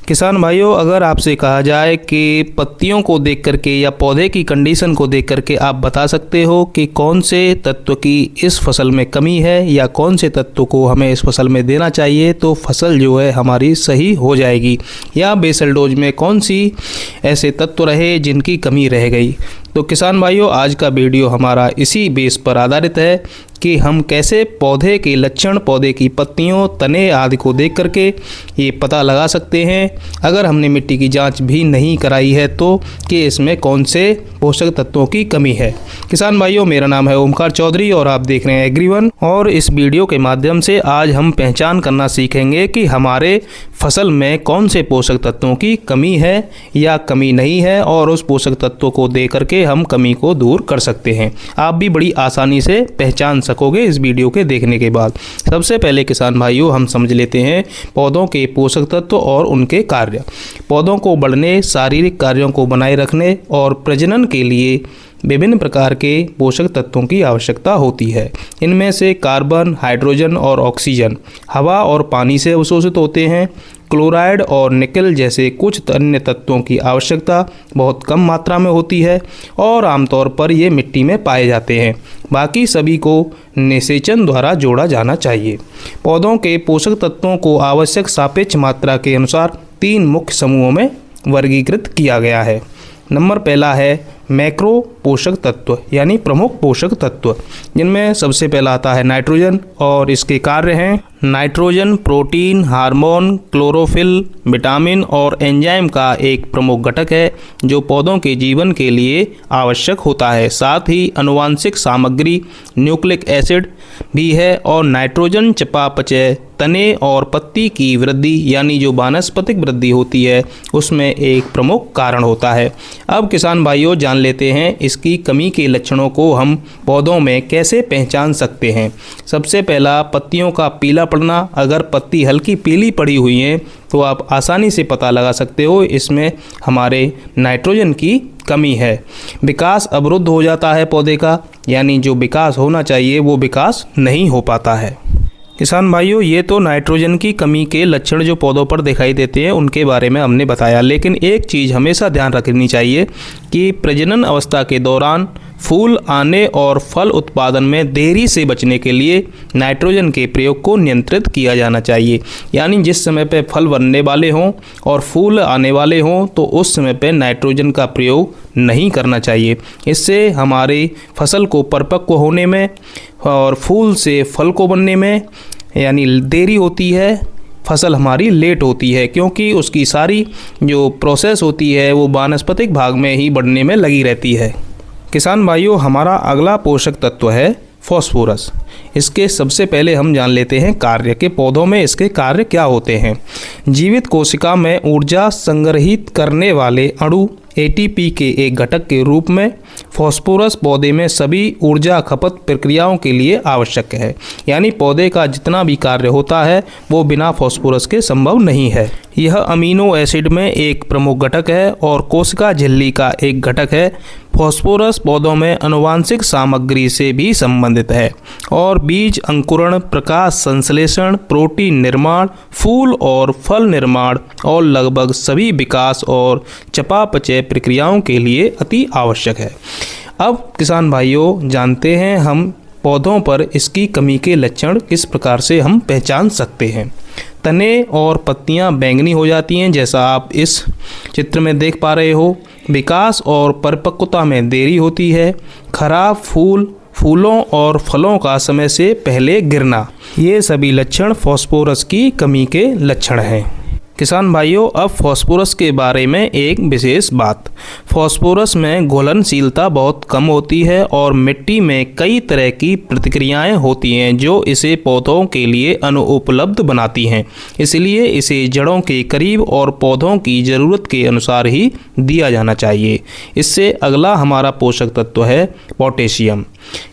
किसान भाइयों, अगर आपसे कहा जाए कि पत्तियों को देख करके या पौधे की कंडीशन को देख करके आप बता सकते हो कि कौन से तत्व की इस फसल में कमी है या कौन से तत्व को हमें इस फसल में देना चाहिए, तो फसल जो है हमारी सही हो जाएगी। या बेसल डोज में कौन सी ऐसे तत्व रहे जिनकी कमी रह गई। तो किसान भाइयों, आज का वीडियो हमारा इसी बेस पर आधारित है कि हम कैसे पौधे के लक्षण, पौधे की पत्तियों, तने आदि को देख करके ये पता लगा सकते हैं, अगर हमने मिट्टी की जांच भी नहीं कराई है तो, कि इसमें कौन से पोषक तत्वों की कमी है। किसान भाइयों, मेरा नाम है ओमकार चौधरी और आप देख रहे हैं एग्रीवन। और इस वीडियो के माध्यम से आज हम पहचान करना सीखेंगे कि हमारे फसल में कौन से पोषक तत्वों की कमी है या कमी नहीं है, और उस पोषक तत्वों को देख करके हम कमी को दूर कर सकते हैं। आप भी बड़ी आसानी से पहचान सकोगे इस वीडियो के देखने के बाद। सबसे पहले किसान भाइयों, हम समझ लेते हैं पौधों के पोषक तत्व और उनके कार्य। पौधों को बढ़ने, शारीरिक कार्यों को बनाए रखने और प्रजनन के लिए विभिन्न प्रकार के पोषक तत्वों की आवश्यकता होती है। इनमें से कार्बन, हाइड्रोजन और ऑक्सीजन हवा और पानी से अवशोषित होते हैं। क्लोराइड और निकल जैसे कुछ अन्य तत्वों की आवश्यकता बहुत कम मात्रा में होती है और आमतौर पर ये मिट्टी में पाए जाते हैं। बाकी सभी को निषेचन द्वारा जोड़ा जाना चाहिए। पौधों के पोषक तत्वों को आवश्यक सापेक्ष मात्रा के अनुसार 3 मुख्य समूहों में वर्गीकृत किया गया है। नंबर पहला है मैक्रो पोषक तत्व यानी प्रमुख पोषक तत्व, जिनमें सबसे पहला आता है नाइट्रोजन और इसके कार्य हैं। Nitrogen protein, hormone, chlorophyll, vitamin और एंजाइम का एक प्रमुख घटक है जो पौधों के जीवन के लिए आवश्यक होता है। साथ ही आनुवांशिक सामग्री न्यूक्लिक एसिड भी है और नाइट्रोजन चयापचय, तने और पत्ती की वृद्धि यानी जो वानस्पतिक वृद्धि होती है उसमें एक प्रमुख कारण होता है। अब किसान भाइयों, जान लेते हैं इसकी कमी के लक्षणों को हम पौधों में कैसे पहचान सकते हैं। सबसे पहला, पत्तियों का पीला पड़ना। अगर पत्ती हल्की पीली पड़ी हुई है तो आप आसानी से पता लगा सकते हो इसमें हमारे नाइट्रोजन की कमी है। विकास अवरुद्ध हो जाता है पौधे का, यानी जो विकास होना चाहिए वो विकास नहीं हो पाता है। किसान भाइयों, ये तो नाइट्रोजन की कमी के लक्षण जो पौधों पर दिखाई देते हैं उनके बारे में हमने बताया, लेकिन एक चीज़ हमेशा ध्यान रखनी चाहिए कि प्रजनन अवस्था के दौरान फूल आने और फल उत्पादन में देरी से बचने के लिए नाइट्रोजन के प्रयोग को नियंत्रित किया जाना चाहिए। यानी जिस समय पे फल बनने वाले हों और फूल आने वाले हों तो उस समय पे नाइट्रोजन का प्रयोग नहीं करना चाहिए। इससे हमारी फसल को परिपक्व होने में और फूल से फल को बनने में यानी देरी होती है, फसल हमारी लेट होती है, क्योंकि उसकी सारी जो प्रोसेस होती है वो वानस्पतिक भाग में ही बढ़ने में लगी रहती है। किसान भाइयों, हमारा अगला पोषक तत्व है फॉस्फोरस। इसके सबसे पहले हम जान लेते हैं कार्य के। पौधों में इसके कार्य क्या होते हैं। जीवित कोशिका में ऊर्जा संग्रहित करने वाले अणु एटीपी के एक घटक के रूप में फॉस्फोरस पौधे में सभी ऊर्जा खपत प्रक्रियाओं के लिए आवश्यक है। यानी पौधे का जितना भी कार्य होता है वो बिना फॉस्फोरस के संभव नहीं है। यह अमीनो एसिड में एक प्रमुख घटक है और कोशिका झिल्ली का एक घटक है। फॉस्फोरस पौधों में आनुवांशिक सामग्री से भी संबंधित है और बीज अंकुरण, प्रकाश संश्लेषण, प्रोटीन निर्माण, फूल और फल निर्माण और लगभग सभी विकास और चयापचय प्रक्रियाओं के लिए अति आवश्यक है। अब किसान भाइयों, जानते हैं हम पौधों पर इसकी कमी के लक्षण किस प्रकार से हम पहचान सकते हैं। तने और पत्तियां बैंगनी हो जाती हैं, जैसा आप इस चित्र में देख पा रहे हो। विकास और परिपक्वता में देरी होती है। खराब फूलों और फलों का समय से पहले गिरना, ये सभी लक्षण फॉस्फोरस की कमी के लक्षण हैं। किसान भाइयों, अब फॉस्फोरस के बारे में एक विशेष बात। फॉस्फोरस में घुलनशीलता बहुत कम होती है और मिट्टी में कई तरह की प्रतिक्रियाएं होती हैं जो इसे पौधों के लिए अनुपलब्ध बनाती हैं। इसलिए इसे जड़ों के करीब और पौधों की ज़रूरत के अनुसार ही दिया जाना चाहिए। इससे अगला हमारा पोषक तत्व है पोटेशियम।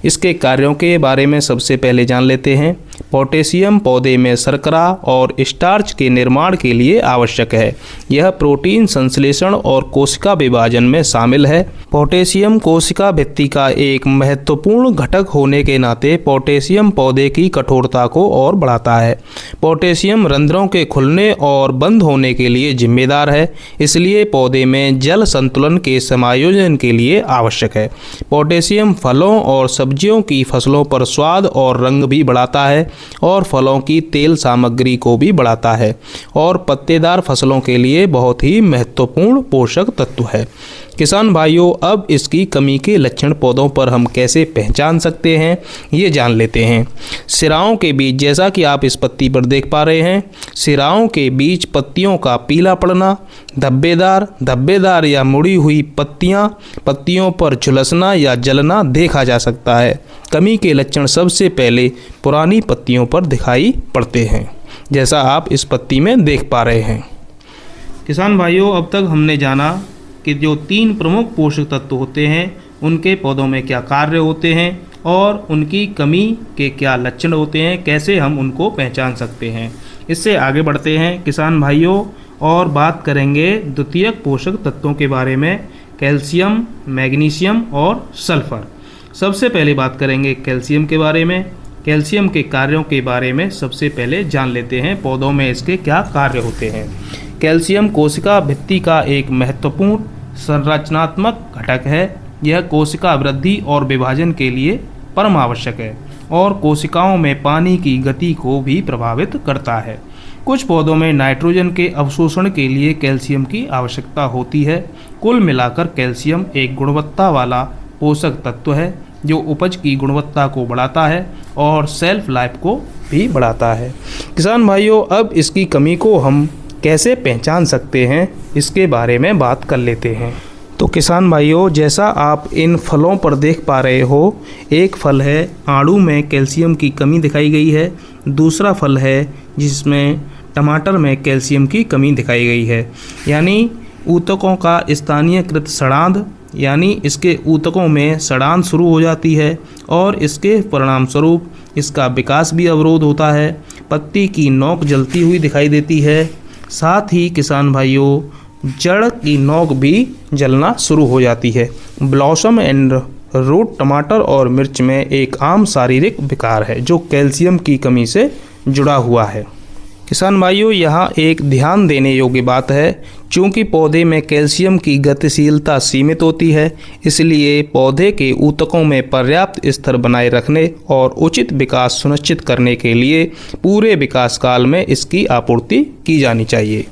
इसके कार्यों के बारे में सबसे पहले जान लेते हैं। पोटेशियम पौधे में शर्करा और स्टार्च के निर्माण के लिए आवश्यक है। यह प्रोटीन संश्लेषण और कोशिका विभाजन में शामिल है। पोटेशियम कोशिका भित्ति का एक महत्वपूर्ण घटक होने के नाते पोटेशियम पौधे की कठोरता को और बढ़ाता है। पोटेशियम रंध्रों के खुलने और बंद होने के लिए जिम्मेदार है, इसलिए पौधे में जल संतुलन के समायोजन के लिए आवश्यक है। पोटेशियम फलों और सब्जियों की फसलों पर स्वाद और रंग भी बढ़ाता है और फलों की तेल सामग्री को भी बढ़ाता है और पत्तेदार फसलों के लिए बहुत ही महत्वपूर्ण पोषक तत्व है। किसान भाइयों, अब इसकी कमी के लक्षण पौधों पर हम कैसे पहचान सकते हैं, ये जान लेते हैं। सिराओं के बीच, जैसा कि आप इस पत्ती पर देख पा रहे हैं, सिराओं के बीच पत्तियों का पीला पड़ना, धब्बेदार या मुड़ी हुई पत्तियों पर झुलसना या जलना देखा जा सकता है। कमी के लक्षण सबसे पहले पुरानी पत्तियों पर दिखाई पड़ते हैं, जैसा आप इस पत्ती में देख पा रहे हैं। किसान भाइयों, अब तक हमने जाना कि जो 3 प्रमुख पोषक तत्व होते हैं उनके पौधों में क्या कार्य होते हैं और उनकी कमी के क्या लक्षण होते हैं, कैसे हम उनको पहचान सकते हैं। इससे आगे बढ़ते हैं किसान भाइयों और बात करेंगे द्वितीयक पोषक तत्वों के बारे में, कैल्शियम, मैग्नीशियम और सल्फर। सबसे पहले बात करेंगे कैल्शियम के बारे में। कैल्शियम के कार्यों के बारे में सबसे पहले जान लेते हैं, पौधों में इसके क्या कार्य होते हैं। कैल्शियम कोशिका भित्ति का एक महत्वपूर्ण संरचनात्मक घटक है। यह कोशिका वृद्धि और विभाजन के लिए परम आवश्यक है और कोशिकाओं में पानी की गति को भी प्रभावित करता है। कुछ पौधों में नाइट्रोजन के अवशोषण के लिए कैल्शियम की आवश्यकता होती है। कुल मिलाकर कैल्शियम एक गुणवत्ता वाला पोषक तत्व है जो उपज की गुणवत्ता को बढ़ाता है और सेल्फ लाइफ को भी बढ़ाता है। किसान भाइयों, अब इसकी कमी को हम कैसे पहचान सकते हैं, इसके बारे में बात कर लेते हैं। तो किसान भाइयों, जैसा आप इन फलों पर देख पा रहे हो, एक फल है आड़ू में कैल्शियम की कमी दिखाई गई है। दूसरा फल है जिसमें टमाटर में कैल्शियम की कमी दिखाई गई है, यानी ऊतकों का स्थानीयकृत सड़ांध, यानी इसके ऊतकों में सड़ांध शुरू हो जाती है और इसके परिणाम स्वरूप इसका विकास भी अवरोध होता है। पत्ती की नोक जलती हुई दिखाई देती है। साथ ही किसान भाइयों, जड़ की नोक भी जलना शुरू हो जाती है। ब्लॉसम एंड रूट टमाटर और मिर्च में एक आम शारीरिक विकार है जो कैल्शियम की कमी से जुड़ा हुआ है। किसान भाइयों, यहाँ एक ध्यान देने योग्य बात है, चूँकि पौधे में कैल्शियम की गतिशीलता सीमित होती है, इसलिए पौधे के ऊतकों में पर्याप्त स्तर बनाए रखने और उचित विकास सुनिश्चित करने के लिए पूरे विकास काल में इसकी आपूर्ति की जानी चाहिए।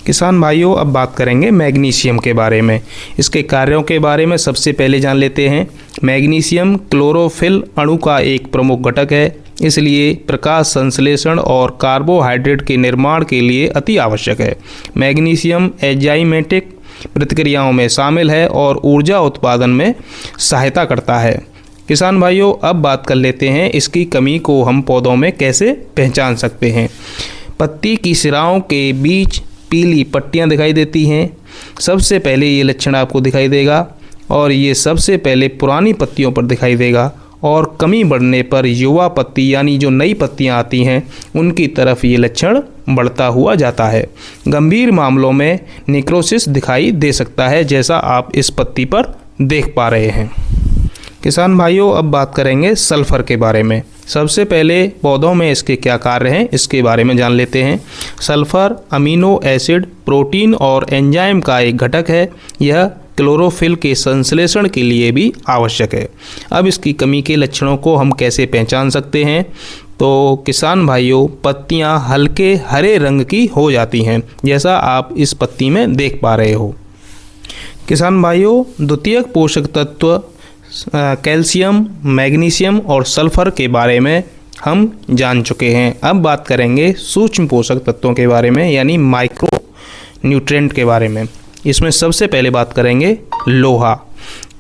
किसान भाइयों, अब बात करेंगे मैग्नीशियम के बारे में। इसके कार्यों के बारे में सबसे पहले जान लेते हैं। मैग्नीशियम क्लोरोफिल अणु का एक प्रमुख घटक है, इसलिए प्रकाश संश्लेषण और कार्बोहाइड्रेट के निर्माण के लिए अति आवश्यक है। मैग्नीशियम एंजाइमेटिक प्रतिक्रियाओं में शामिल है और ऊर्जा उत्पादन में सहायता करता है। किसान भाइयों, अब बात कर लेते हैं इसकी कमी को हम पौधों में कैसे पहचान सकते हैं। पत्ती की सिराओं के बीच पीली पट्टियां दिखाई देती हैं। सबसे पहले ये लक्षण आपको दिखाई देगा और ये सबसे पहले पुरानी पत्तियों पर दिखाई देगा और कमी बढ़ने पर युवा पत्ती, यानी जो नई पत्तियां आती हैं, उनकी तरफ ये लक्षण बढ़ता हुआ जाता है। गंभीर मामलों में निक्रोसिस दिखाई दे सकता है, जैसा आप इस पत्ती पर देख पा रहे हैं। किसान भाइयों, अब बात करेंगे सल्फर के बारे में। सबसे पहले पौधों में इसके क्या कार्य हैं, इसके बारे में जान लेते हैं। सल्फर अमीनो एसिड, प्रोटीन और एंजाइम का एक घटक है। यह क्लोरोफिल के संश्लेषण के लिए भी आवश्यक है। अब इसकी कमी के लक्षणों को हम कैसे पहचान सकते हैं? तो किसान भाइयों, पत्तियां हल्के हरे रंग की हो जाती हैं, जैसा आप इस पत्ती में देख पा रहे हो। किसान भाइयों, द्वितीयक पोषक तत्व कैल्शियम, मैग्नीशियम और सल्फर के बारे में हम जान चुके हैं। अब बात करेंगे सूक्ष्म पोषक तत्वों के बारे में, यानी माइक्रो न्यूट्रिएंट के बारे में। इसमें सबसे पहले बात करेंगे लोहा।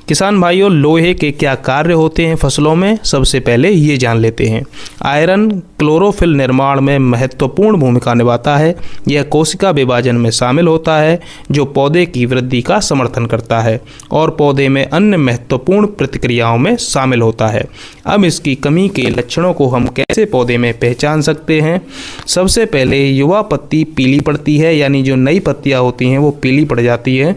किसान भाइयों, लोहे के क्या कार्य होते हैं फसलों में, सबसे पहले ये जान लेते हैं। आयरन क्लोरोफिल निर्माण में महत्वपूर्ण भूमिका निभाता है। यह कोशिका विभाजन में शामिल होता है जो पौधे की वृद्धि का समर्थन करता है और पौधे में अन्य महत्वपूर्ण प्रतिक्रियाओं में शामिल होता है। अब इसकी कमी के लक्षणों को हम कैसे पौधे में पहचान सकते हैं? सबसे पहले युवा पत्ती पीली पड़ती है, यानी जो नई पत्तियां होती हैं वो पीली पड़ जाती है।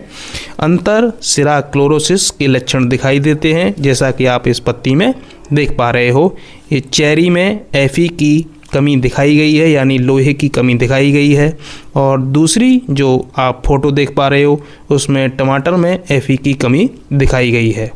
अंतर सिरा क्लोरोसिस के लक्षण दिखाई देते हैं, जैसा कि आप इस पत्ती में देख पा रहे हो। ये चेरी में Fe की कमी दिखाई गई है, यानी लोहे की कमी दिखाई गई है। और दूसरी जो आप फोटो देख पा रहे हो उसमें टमाटर में Fe की कमी दिखाई गई है।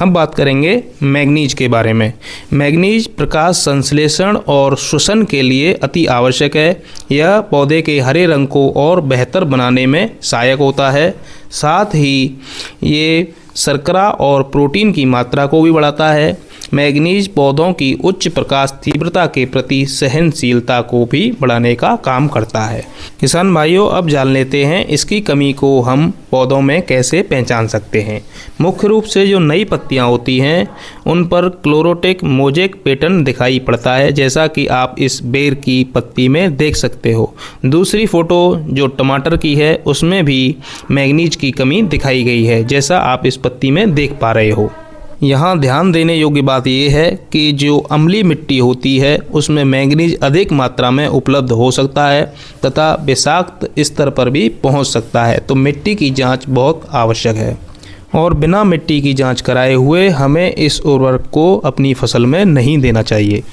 अब बात करेंगे मैग्नीज के बारे में। मैग्नीज प्रकाश संश्लेषण और श्वसन के लिए अति आवश्यक है। यह पौधे के हरे रंग को और बेहतर बनाने में सहायक होता है। साथ ही ये शर्करा और प्रोटीन की मात्रा को भी बढ़ाता है। मैग्नीज पौधों की उच्च प्रकाश तीव्रता के प्रति सहनशीलता को भी बढ़ाने का काम करता है। किसान भाइयों, अब जान लेते हैं इसकी कमी को हम पौधों में कैसे पहचान सकते हैं। मुख्य रूप से जो नई पत्तियां होती हैं उन पर क्लोरोटिक मोजेक पैटर्न दिखाई पड़ता है, जैसा कि आप इस बेर की पत्ती में देख सकते हो। दूसरी फोटो जो टमाटर की है उसमें भी मैग्नीज की कमी दिखाई गई है, जैसा आप इस पत्ती में देख पा रहे हो। यहाँ ध्यान देने योग्य बात यह है कि जो अम्लीय मिट्टी होती है उसमें मैंगनीज अधिक मात्रा में उपलब्ध हो सकता है तथा विषाक्त स्तर पर भी पहुँच सकता है, तो मिट्टी की जांच बहुत आवश्यक है और बिना मिट्टी की जांच कराए हुए हमें इस उर्वरक को अपनी फसल में नहीं देना चाहिए।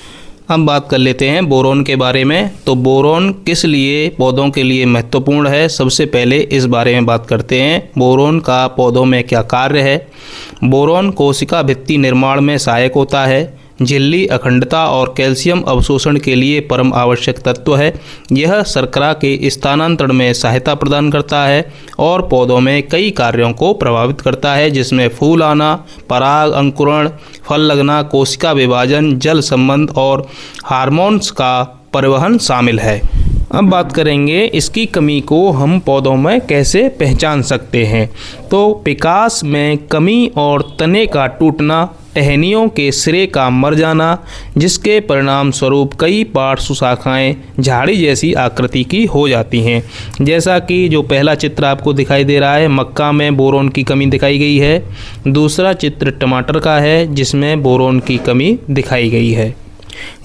हम बात कर लेते हैं बोरोन के बारे में। तो बोरोन किस लिए पौधों के लिए महत्वपूर्ण है, सबसे पहले इस बारे में बात करते हैं। बोरोन का पौधों में क्या कार्य है? बोरोन कोशिका भित्ति निर्माण में सहायक होता है। झिल्ली अखंडता और कैल्शियम अवशोषण के लिए परम आवश्यक तत्व है। यह शर्करा के स्थानांतरण में सहायता प्रदान करता है और पौधों में कई कार्यों को प्रभावित करता है, जिसमें फूल आना, पराग अंकुरण, फल लगना, कोशिका विभाजन, जल संबंध और हार्मोन्स का परिवहन शामिल है। अब बात करेंगे इसकी कमी को हम पौधों में कैसे पहचान सकते हैं। तो विकास में कमी और तने का टूटना, टहनियों के सिरे का मर जाना, जिसके परिणाम स्वरूप कई पार्श्व शाखाएँ झाड़ी जैसी आकृति की हो जाती हैं। जैसा कि जो पहला चित्र आपको दिखाई दे रहा है, मक्का में बोरोन की कमी दिखाई गई है। दूसरा चित्र टमाटर का है जिसमें बोरोन की कमी दिखाई गई है।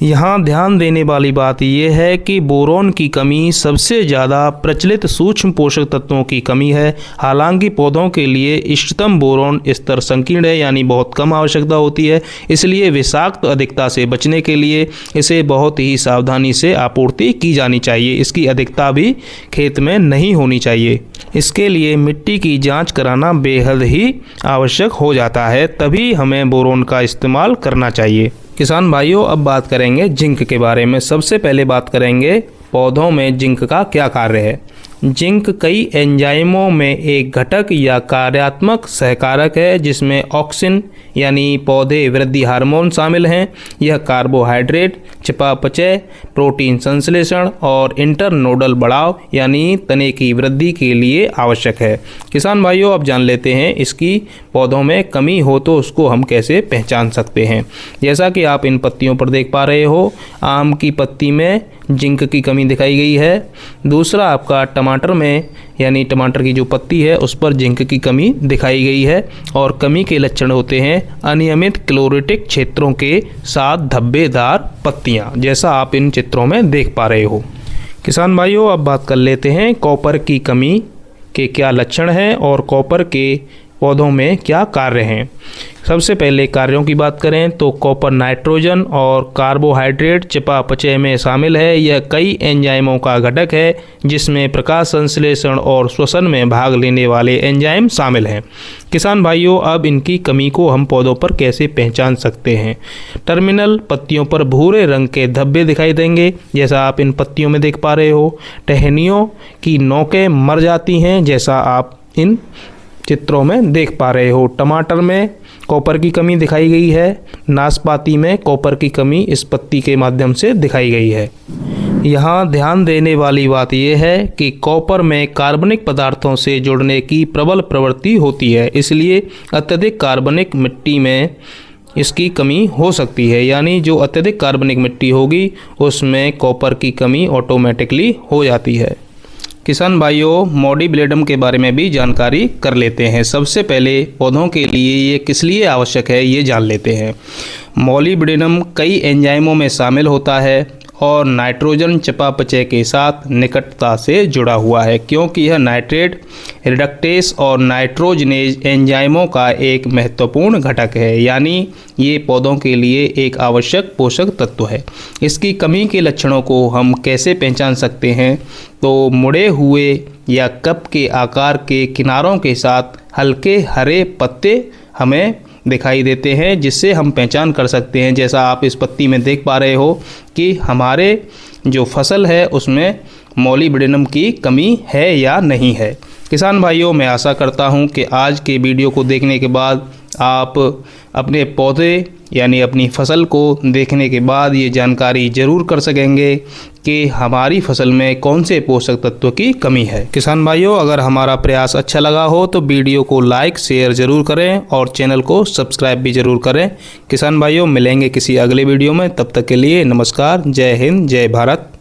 यहाँ ध्यान देने वाली बात यह है कि बोरोन की कमी सबसे ज़्यादा प्रचलित सूक्ष्म पोषक तत्वों की कमी है। हालांकि पौधों के लिए इष्टतम बोरोन स्तर संकीर्ण है, यानी बहुत कम आवश्यकता होती है। इसलिए विषाक्त अधिकता से बचने के लिए इसे बहुत ही सावधानी से आपूर्ति की जानी चाहिए। इसकी अधिकता भी खेत में नहीं होनी चाहिए। इसके लिए मिट्टी की जाँच कराना बेहद ही आवश्यक हो जाता है, तभी हमें बोरोन का इस्तेमाल करना चाहिए। किसान भाइयों, अब बात करेंगे जिंक के बारे में। सबसे पहले बात करेंगे पौधों में जिंक का क्या कार्य है। जिंक कई एंजाइमों में एक घटक या कार्यात्मक सहकारक है, जिसमें ऑक्सिन यानी पौधे वृद्धि हार्मोन शामिल हैं। यह कार्बोहाइड्रेट चयापचय, प्रोटीन संश्लेषण और इंटरनोडल बढ़ाव यानी तने की वृद्धि के लिए आवश्यक है। किसान भाइयों, अब जान लेते हैं इसकी पौधों में कमी हो तो उसको हम कैसे पहचान सकते हैं। जैसा कि आप इन पत्तियों पर देख पा रहे हो, आम की पत्ती में जिंक की कमी दिखाई गई है। दूसरा आपका टमाटर में, यानी टमाटर की जो पत्ती है उस पर जिंक की कमी दिखाई गई है और कमी के लक्षण होते हैं अनियमित क्लोरेटिक क्षेत्रों के साथ धब्बेदार पत्तियां, जैसा आप इन चित्रों में देख पा रहे हो। किसान भाइयों, अब बात कर लेते हैं कॉपर की कमी के क्या लक्षण हैं और कॉपर के पौधों में क्या कार्य हैं। सबसे पहले कार्यों की बात करें तो कॉपर नाइट्रोजन और कार्बोहाइड्रेट चयापचय में शामिल है। यह कई एंजाइमों का घटक है, जिसमें प्रकाश संश्लेषण और श्वसन में भाग लेने वाले एंजाइम शामिल हैं। किसान भाइयों, अब इनकी कमी को हम पौधों पर कैसे पहचान सकते हैं। टर्मिनल पत्तियों पर भूरे रंग के धब्बे दिखाई देंगे, जैसा आप इन पत्तियों में देख पा रहे हो। टहनियों की नोकें मर जाती हैं, जैसा आप इन चित्रों में देख पा रहे हो। टमाटर में कॉपर की कमी दिखाई गई है। नाशपाती में कॉपर की कमी इस पत्ती के माध्यम से दिखाई गई है। यहाँ ध्यान देने वाली बात यह है कि कॉपर में कार्बनिक पदार्थों से जुड़ने की प्रबल प्रवृत्ति होती है, इसलिए अत्यधिक कार्बनिक मिट्टी में इसकी कमी हो सकती है। यानी जो अत्यधिक कार्बनिक मिट्टी होगी उसमें कॉपर की कमी ऑटोमेटिकली हो जाती है। किसान भाइयों, मॉलिब्डेनम के बारे में भी जानकारी कर लेते हैं। सबसे पहले पौधों के लिए ये किस लिए आवश्यक है ये जान लेते हैं। मॉलिब्डेनम कई एंजाइमों में शामिल होता है और नाइट्रोजन चयापचय के साथ निकटता से जुड़ा हुआ है, क्योंकि यह नाइट्रेट रिडक्टेस और नाइट्रोजनेज एंजाइमों का एक महत्वपूर्ण घटक है। यानी ये पौधों के लिए एक आवश्यक पोषक तत्व है। इसकी कमी के लक्षणों को हम कैसे पहचान सकते हैं? तो मुड़े हुए या कप के आकार के किनारों के साथ हल्के हरे पत्ते हमें दिखाई देते हैं, जिससे हम पहचान कर सकते हैं, जैसा आप इस पत्ती में देख पा रहे हो, कि हमारे जो फसल है उसमें मॉलिब्डेनम की कमी है या नहीं है। किसान भाइयों, मैं आशा करता हूं कि आज के वीडियो को देखने के बाद आप अपने पौधे यानी अपनी फसल को देखने के बाद ये जानकारी ज़रूर कर सकेंगे कि हमारी फसल में कौन से पोषक तत्व की कमी है। किसान भाइयों, अगर हमारा प्रयास अच्छा लगा हो तो वीडियो को लाइक शेयर ज़रूर करें और चैनल को सब्सक्राइब भी ज़रूर करें। किसान भाइयों, मिलेंगे किसी अगले वीडियो में, तब तक के लिए नमस्कार। जय हिंद, जय भारत।